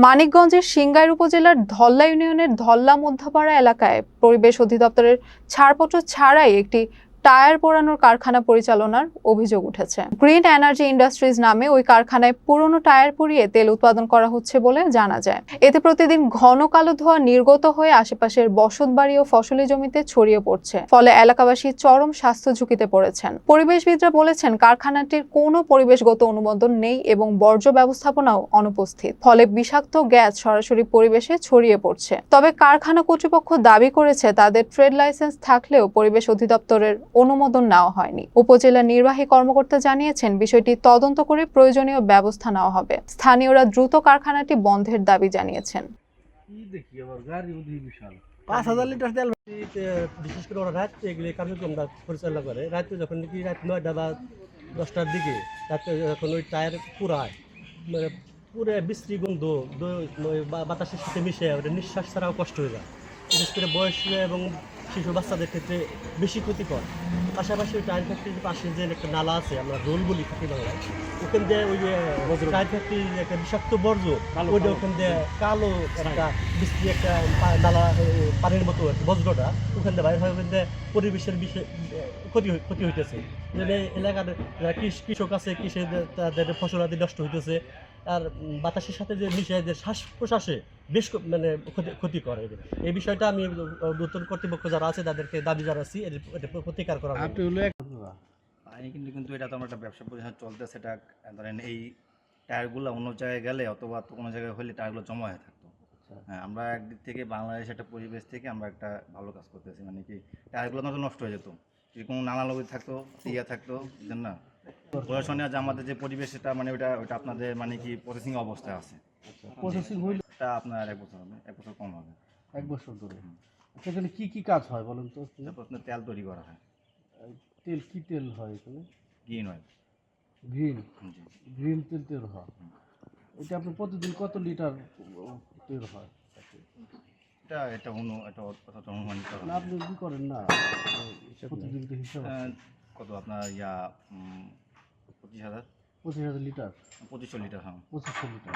মানিকগঞ্জের সিংগাইর উপজেলার ধল্লা ইউনিয়নের ধল্লা মধ্যপাড়া এলাকায় পরিবেশ অধিদপ্তরের ছাড়পত্র ছাড়াই একটি টায়ার পোড়ানোর কারখানা পরিচালনার অভিযোগ উঠেছে। গ্রিন এনার্জি ইন্ডাস্ট্রিজ নামে ওই কারখানায় পুরনো টায়ার পুড়িয়ে তেল উৎপাদন করা হচ্ছে বলে জানা যায়। এতে প্রতিদিন ঘন কালো ধোঁয়া নির্গত হয়ে আশেপাশের বসতবাড়ি ও ফসলি জমিতে ছড়িয়ে পড়ছে, ফলে এলাকাবাসী চরম স্বাস্থ্য ঝুঁকিতে পড়েছেন। পরিবেশবিদরা বলেছেন, কারখানাটির কোনো পরিবেশগত অনুমোদন নেই এবং বর্জ্য ব্যবস্থাপনাও অনুপস্থিত, ফলে বিষাক্ত গ্যাস সরাসরি পরিবেশে ছড়িয়ে পড়ছে। তবে কারখানা কর্তৃপক্ষ দাবি করেছে, তাদের ট্রেড লাইসেন্স থাকলেও পরিবেশ অধিদপ্তরের অনুমোদন নেওয়া হয়নি। উপজেলা নির্বাহী কর্মকর্তা জানিয়েছেন, বিষয়টি তদন্ত করে প্রয়োজনীয় ব্যবস্থা নেওয়া হবে। স্থানীয়রা দ্রুত কারখানাটি বন্ধের দাবি জানিয়েছেন। ৫,০০০ লিটার তেল বিশেষ করে ওরা রাত্রে এগুলি কার্যক্রমটা পরিচালনা করে। রাত্রে যখন নাকি রাত ৯টা বা 10টার দিকে রাত্রে যখন ওই টায়ার পুরায়, মানে পুরো বিশ্রী গন্ধ বাতাসের সাথে মিশে ওটা নিঃশ্বাস ছাড়াও কষ্ট হয়ে যায়। বিশেষ করে বয়স এবং শিশু বাচ্চাদের ক্ষেত্রে বেশি ক্ষতিকর। পাশাপাশি ওই টায়ার ফ্যাক্টরির পাশে যে একটা নালা আছে, আমরা রোল বলি থাকি বাংলায়, ওখান দিয়ে ওই যে টায়ার ফ্যাক্টরির একটা বিষাক্ত বর্জ্য, ওইটা ওখান দিয়ে কালো একটা বিশ্রী একটা নালা, পানির মতো বজ্রটা ওখান দিয়ে বাইরে হয়, ওখান দিয়ে পরিবেশের ক্ষতি হইতেছে। মানে এলাকার কৃষক আছে, তাদের ফসলাদি নষ্ট হইতেছে, আর বাতাসের সাথে যে মিশে যে শ্বাস প্রশ্বাসে বেশ মানে ক্ষতি করে। এই বিষয়টা আমি নতুন কর্তৃপক্ষ যারা আছে তাদেরকে দাবি জানাচ্ছি, এটা প্রতিকার করা। কিন্তু এটা তো আমার একটা ব্যবসা প্রতিষ্ঠান চলতেছে, এটা ধরেন এই টায়ারগুলো অন্য জায়গায় গেলে অথবা কোনো জায়গায় হলে টায়ারগুলো জমা হয়ে থাকতো। হ্যাঁ, আমরা একদিক থেকে বাংলাদেশ একটা পরিবেশ থেকে আমরা একটা ভালো কাজ করতেছি, মানে কি টায়ারগুলো নষ্ট হয়ে যেত যদি কোনো নানা লোক থাকতো, থাকতো না প্রশাসনে। যে আমাদের যে পরিবেশ, সেটা মানে ওইটা আপনাদের মানে কি প্রসেসিং অবস্থায় আছে। প্রসেসিং হইলে এটা আপনার 1 বছর হবে, 1 বছর কম হবে। 1 বছর ধরে। সেখানে কি কাজ হয় বলেন তো? আপনার তেল তৈরি করা হয়। তেল কি তেল হয় এখানে? Green oil. গ্রিন তেল তৈরি হয়। এটা আপনি প্রতিদিন কত লিটার তৈরি হয়? এটা অনুমান না, আপনি কি করেন না প্রতিদিন হিসাব কত আপনার 25,000 25,000 লিটার? 2500 লিটার। হ্যাঁ, 2500 লিটার।